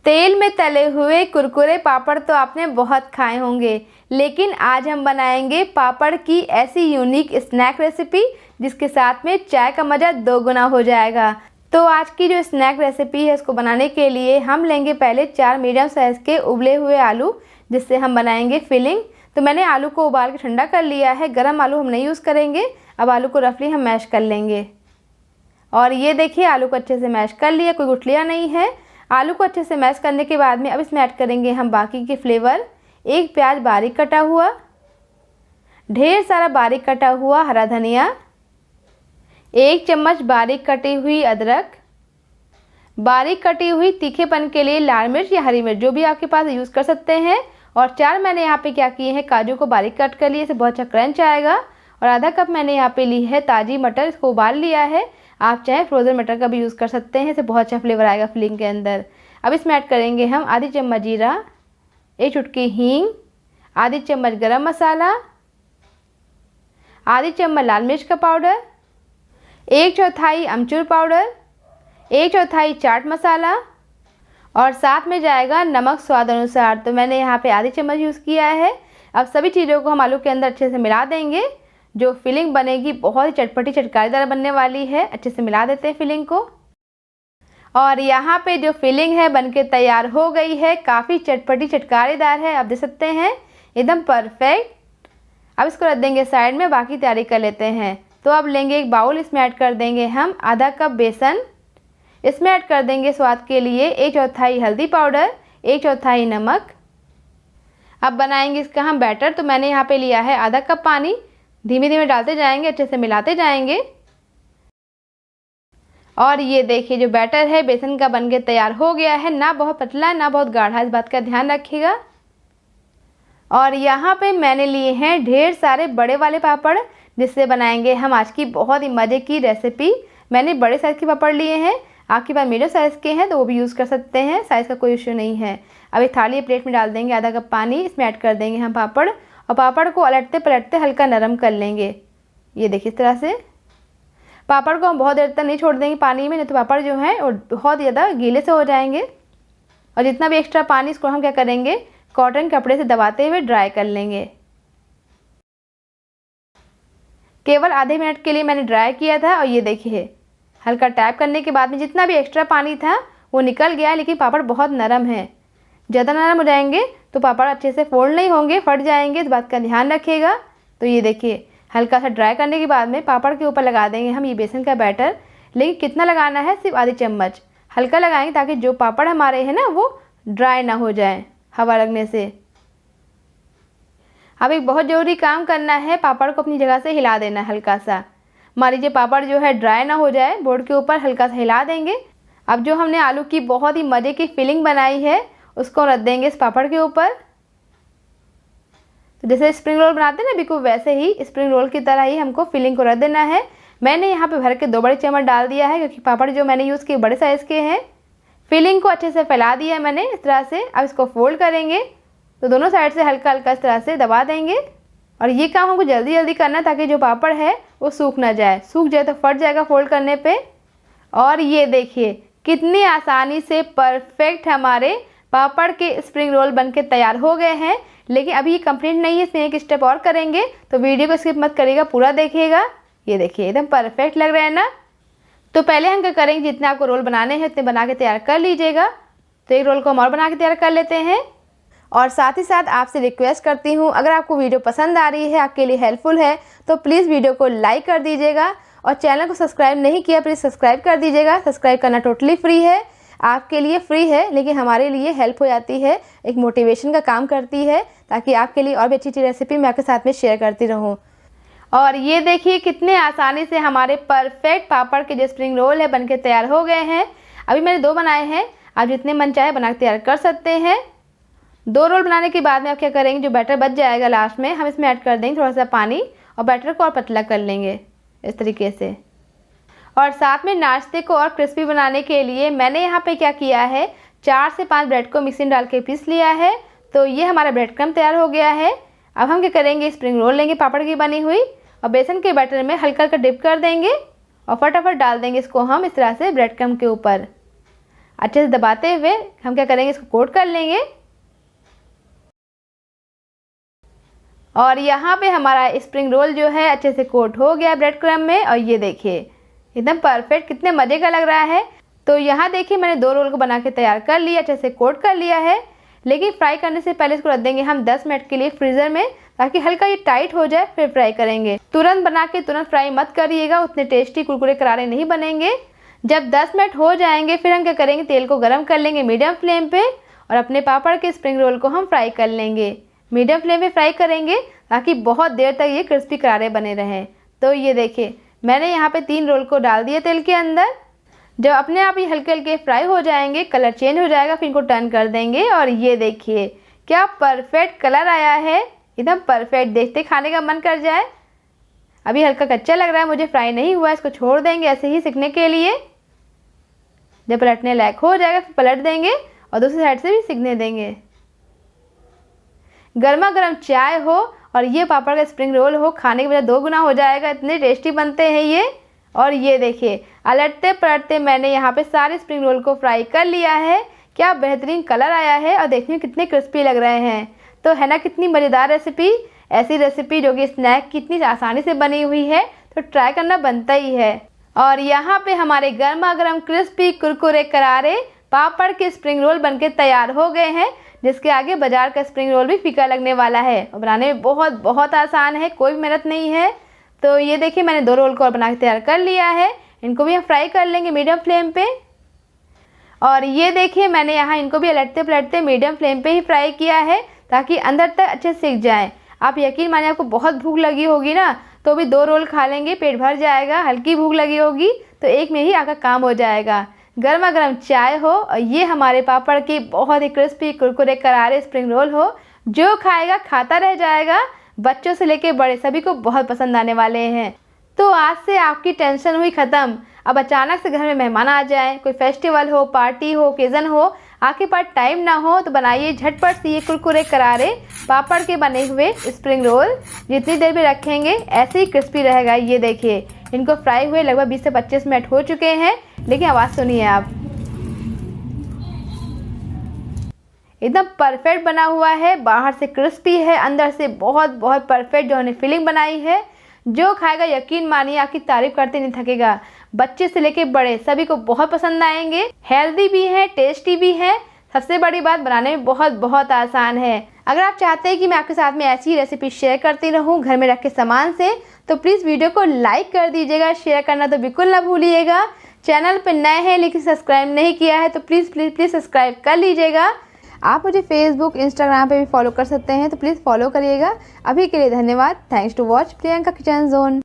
तेल में तले हुए कुरकुरे पापड़ तो आपने बहुत खाए होंगे, लेकिन आज हम बनाएंगे पापड़ की ऐसी यूनिक स्नैक रेसिपी जिसके साथ में चाय का मज़ा दोगुना हो जाएगा। तो आज की जो स्नैक रेसिपी है इसको बनाने के लिए हम लेंगे पहले 4 मीडियम साइज़ के उबले हुए आलू, जिससे हम बनाएंगे फिलिंग। तो मैंने आलू को उबाल के ठंडा कर लिया है, गर्म आलू हम नहीं यूज़ करेंगे। अब आलू को रफली हम मैश कर लेंगे और ये देखिए आलू को अच्छे से मैश कर लिया, कोई गुठलियाँ नहीं है। आलू को अच्छे से मैश करने के बाद में अब इसमें ऐड करेंगे हम बाकी के फ्लेवर। 1 प्याज बारीक कटा हुआ, ढेर सारा बारीक कटा हुआ हरा धनिया, 1 चम्मच बारीक कटी हुई अदरक, बारीक कटी हुई तीखेपन के लिए लाल मिर्च या हरी मिर्च जो भी आपके पास यूज़ कर सकते हैं। और 4 मैंने यहाँ पे क्या किए हैं, काजू को बारीक कट कर लिए, इससे बहुत अच्छा क्रंच आएगा। और आधा कप मैंने यहाँ पे ली है ताज़ी मटर, इसको उबाल लिया है। आप चाहे फ्रोज़न मटर का भी यूज़ कर सकते हैं, इससे बहुत अच्छा फ्लेवर आएगा फिलिंग के अंदर। अब इसमें ऐड करेंगे हम आधी चम्मच जीरा, 1 चुटकी हींग, आधी चम्मच गरम मसाला, आधी चम्मच लाल मिर्च का पाउडर, 1/4 अमचूर पाउडर, 1/4 चाट मसाला और साथ में जाएगा नमक स्वाद अनुसार। तो मैंने यहाँ पे आधी चम्मच यूज़ किया है। अब सभी चीज़ों को हम आलू के अंदर अच्छे से मिला देंगे। जो फिलिंग बनेगी बहुत ही चटपटी चटकारीदार बनने वाली है। अच्छे से मिला देते हैं फिलिंग को। और यहाँ पे जो फिलिंग है बनके तैयार हो गई है, काफ़ी चटपटी चटकारीदार है, आप देख सकते हैं एकदम परफेक्ट। अब इसको रख देंगे साइड में, बाकी तैयारी कर लेते हैं। तो अब लेंगे एक बाउल, इसमें ऐड कर देंगे हम आधा कप बेसन, इसमें ऐड कर देंगे स्वाद के लिए 1/4 हल्दी पाउडर, 1/4 नमक। अब बनाएंगे इसका हम बैटर। तो मैंने यहाँ पे लिया है आधा कप पानी, धीमे धीमे डालते जाएंगे, अच्छे से मिलाते जाएंगे। और ये देखिए जो बैटर है बेसन का बनके तैयार हो गया है, ना बहुत पतला है ना बहुत गाढ़ा, इस बात का ध्यान रखिएगा। और यहाँ पे मैंने लिए हैं ढेर सारे बड़े वाले पापड़, जिससे बनाएंगे हम आज की बहुत ही मज़े की रेसिपी। मैंने बड़े साइज़ के पापड़ लिए हैं, आपके पास मीडियम साइज़ के हैं तो वो भी यूज़ कर सकते हैं, साइज़ का कोई इशू नहीं है। अब एक थाली प्लेट में डाल देंगे आधा कप पानी, इसमें ऐड कर देंगे हम पापड़ और पापड़ को उलटते पलटते हल्का नरम कर लेंगे। ये देखिए इस तरह से। पापड़ को हम बहुत देर तक नहीं छोड़ देंगे पानी में, नहीं तो पापड़ जो हैं वो बहुत ज़्यादा गीले से हो जाएंगे। और जितना भी एक्स्ट्रा पानी इसको हम क्या करेंगे, कॉटन कपड़े से दबाते हुए ड्राई कर लेंगे। केवल आधे मिनट के लिए मैंने ड्राई किया था और ये देखिए हल्का टैप करने के बाद में जितना भी एक्स्ट्रा पानी था वो निकल गया। लेकिन पापड़ बहुत नरम है, ज़्यादा नरम हो जाएंगे तो पापड़ अच्छे से फोल्ड नहीं होंगे, फट जाएंगे, इस बात का ध्यान रखिएगा। तो ये देखिए हल्का सा ड्राई करने के बाद में पापड़ के ऊपर लगा देंगे हम ये बेसन का बैटर। लेकिन कितना लगाना है, सिर्फ आधी चम्मच हल्का लगाएंगे, ताकि जो पापड़ हमारे हैं ना वो ड्राई ना हो जाए हवा लगने से। अब एक बहुत ज़रूरी काम करना है, पापड़ को अपनी जगह से हिला देना है हल्का सा। मान लीजिए पापड़ जो है ड्राई ना हो जाए, बोर्ड के ऊपर हल्का सा हिला देंगे। अब जो हमने आलू की बहुत ही मज़े की फिलिंग बनाई है उसको रख देंगे इस पापड़ के ऊपर। तो जैसे स्प्रिंग रोल बनाते हैं ना बिल्कुल वैसे ही स्प्रिंग रोल की तरह ही हमको फिलिंग को रख देना है। मैंने यहाँ पे भर के 2 बड़े चम्मच डाल दिया है, क्योंकि पापड़ जो मैंने यूज़ किए बड़े साइज़ के हैं। फिलिंग को अच्छे से फैला दिया है मैंने इस तरह से। अब इसको फोल्ड करेंगे तो दोनों साइड से हल्का हल्का इस तरह से दबा देंगे। और ये काम हमको जल्दी जल्दी करना है, ताकि जो पापड़ है वो सूख ना जाए, सूख जाए तो फट जाएगा फोल्ड करने पे। और ये देखिए कितनी आसानी से परफेक्ट हमारे पापड़ के स्प्रिंग रोल बनके तैयार हो गए हैं। लेकिन अभी ये कंप्लीट नहीं है, इसमें एक स्टेप और करेंगे, तो वीडियो को स्किप मत करिएगा, पूरा देखिएगा। ये देखिए एकदम परफेक्ट लग रहा है ना। तो पहले हम क्या करेंगे, जितने आपको रोल बनाने हैं उतने बना के तैयार कर लीजिएगा। तो एक रोल को हम और बना के तैयार कर लेते हैं। और साथ ही साथ आपसे रिक्वेस्ट करती हूँ, अगर आपको वीडियो पसंद आ रही है, आपके लिए हेल्पफुल है, तो प्लीज़ वीडियो को लाइक कर दीजिएगा। और चैनल को सब्सक्राइब नहीं किया प्लीज़ सब्सक्राइब कर दीजिएगा। सब्सक्राइब करना टोटली फ्री है, आपके लिए फ्री है, लेकिन हमारे लिए हेल्प हो जाती है, एक मोटिवेशन का काम करती है, ताकि आपके लिए और भी अच्छी अच्छी रेसिपी मैं आपके साथ में शेयर करती रहूँ। और ये देखिए कितने आसानी से हमारे परफेक्ट पापड़ के जो स्प्रिंग रोल है बनके तैयार हो गए हैं। अभी मैंने 2 बनाए हैं, आप जितने मन चाहे बना के तैयार कर सकते हैं। 2 रोल बनाने के बाद में आप क्या करेंगे, जो बैटर बच जाएगा लास्ट में हम इसमें ऐड कर देंगे थोड़ा सा पानी और बैटर को और पतला कर लेंगे इस तरीके से। और साथ में नाश्ते को और क्रिस्पी बनाने के लिए मैंने यहाँ पे क्या किया है, 4 से 5 ब्रेड को मिक्सी में डाल के पीस लिया है। तो ये हमारा ब्रेड क्रम्ब तैयार हो गया है। अब हम क्या करेंगे, स्प्रिंग रोल लेंगे पापड़ की बनी हुई और बेसन के बैटर में हल्का हल्का डिप कर देंगे और फटाफट डाल देंगे इसको हम इस तरह से ब्रेड क्रम्ब के ऊपर। अच्छे से दबाते हुए हम क्या करेंगे, इसको कोट कर लेंगे। और यहाँ पे हमारा स्प्रिंग रोल जो है अच्छे से कोट हो गया ब्रेड क्रम्ब में। और ये देखिए एकदम परफेक्ट, कितने मज़े का लग रहा है। तो यहाँ देखिए मैंने 2 रोल को बना के तैयार कर लिया, अच्छे से कोट कर लिया है। लेकिन फ्राई करने से पहले इसको रख देंगे हम 10 मिनट के लिए फ्रीज़र में, ताकि हल्का ये टाइट हो जाए, फिर फ्राई करेंगे। तुरंत बना के तुरंत फ्राई मत करिएगा, उतने टेस्टी कुरकुरे करारे नहीं बनेंगे। जब 10 मिनट हो जाएंगे फिर हम क्या करेंगे, तेल को गर्म कर लेंगे मीडियम फ्लेम पे और अपने पापड़ के स्प्रिंग रोल को हम फ्राई कर लेंगे। मीडियम फ्लेम पे फ्राई करेंगे ताकि बहुत देर तक ये क्रिस्पी करारे बने रहें। तो ये देखिए मैंने यहाँ पे 3 रोल को डाल दिया तेल के अंदर। जब अपने आप ही हल्के हल्के फ्राई हो जाएंगे, कलर चेंज हो जाएगा, फिर इनको टर्न कर देंगे। और ये देखिए क्या परफेक्ट कलर आया है, एकदम परफेक्ट, देखते खाने का मन कर जाए। अभी हल्का कच्चा लग रहा है, मुझे फ्राई नहीं हुआ, इसको छोड़ देंगे ऐसे ही सिकने के लिए। जब पलटने लायक हो जाएगा फिर पलट देंगे और दूसरी साइड से भी सिकने देंगे। गर्मा गर्म चाय हो और ये पापड़ का स्प्रिंग रोल हो, खाने की वजह 2 गुना हो जाएगा, इतने टेस्टी बनते हैं ये। और ये देखिए अलटते पलटते मैंने यहाँ पे सारे स्प्रिंग रोल को फ्राई कर लिया है। क्या बेहतरीन कलर आया है और देखने में कितने क्रिस्पी लग रहे हैं। तो है ना कितनी मज़ेदार रेसिपी। ऐसी रेसिपी जो कि स्नैक कितनी आसानी से बनी हुई है, तो ट्राई करना बनता ही है। और यहाँ पे हमारे गर्मा गर्म क्रिस्पी कुरकुरे करारे पापड़ के स्प्रिंग रोल बनके तैयार हो गए हैं, जिसके आगे बाजार का स्प्रिंग रोल भी फीका लगने वाला है। और बनाने में बहुत बहुत आसान है, कोई मेहनत नहीं है। तो ये देखिए मैंने 2 रोल को और बना के तैयार कर लिया है। इनको भी हम फ्राई कर लेंगे मीडियम फ्लेम पे। और ये देखिए मैंने यहाँ इनको भी पलटते पलटते मीडियम फ्लेम पे ही फ्राई किया है, ताकि अंदर तक अच्छे से सीख जाएँ। आप यकीन मानिए आपको बहुत भूख लगी होगी ना, तो भी 2 रोल खा लेंगे, पेट भर जाएगा। हल्की भूख लगी होगी तो एक में ही आपका काम हो जाएगा। गर्मा गर्म चाय हो और ये हमारे पापड़ की बहुत ही क्रिस्पी कुरकुरे करारे स्प्रिंग रोल हो, जो खाएगा खाता रह जाएगा। बच्चों से लेके बड़े सभी को बहुत पसंद आने वाले हैं। तो आज से आपकी टेंशन हुई ख़त्म। अब अचानक से घर में मेहमान आ जाए, कोई फेस्टिवल हो, पार्टी हो, ओकेज़न हो, आपके पास टाइम ना हो, तो बनाइए झटपट से ये कुरकुरे करारे पापड़ के बने हुए स्प्रिंग रोल। जितनी देर में रखेंगे ऐसे ही क्रिस्पी रहेगा। ये देखिए इनको फ्राई हुए लगभग 20 से 25 मिनट हो चुके हैं, लेकिन आवाज़ सुनिए आप, एकदम परफेक्ट बना हुआ है। बाहर से क्रिस्पी है, अंदर से बहुत बहुत परफेक्ट जो हमने फिलिंग बनाई है। जो खाएगा यकीन मानिए आपकी तारीफ करते नहीं थकेगा। बच्चे से लेके बड़े सभी को बहुत पसंद आएंगे। हेल्दी भी है, टेस्टी भी है। सबसे बड़ी बात बनाने में बहुत बहुत आसान है। अगर आप चाहते हैं कि मैं आपके साथ में ऐसी ही रेसिपी शेयर करती रहूं घर में रखे सामान से, तो प्लीज़ वीडियो को लाइक कर दीजिएगा, शेयर करना तो बिल्कुल ना भूलिएगा। चैनल पर नए हैं लेकिन सब्सक्राइब नहीं किया है तो प्लीज़ प्लीज़ प्लीज़ सब्सक्राइब कर लीजिएगा। आप मुझे फेसबुक, इंस्टाग्राम पे भी फॉलो कर सकते हैं, तो प्लीज़ फॉलो करिएगा। अभी के लिए धन्यवाद। Thanks to watch Priyanka kitchen zone.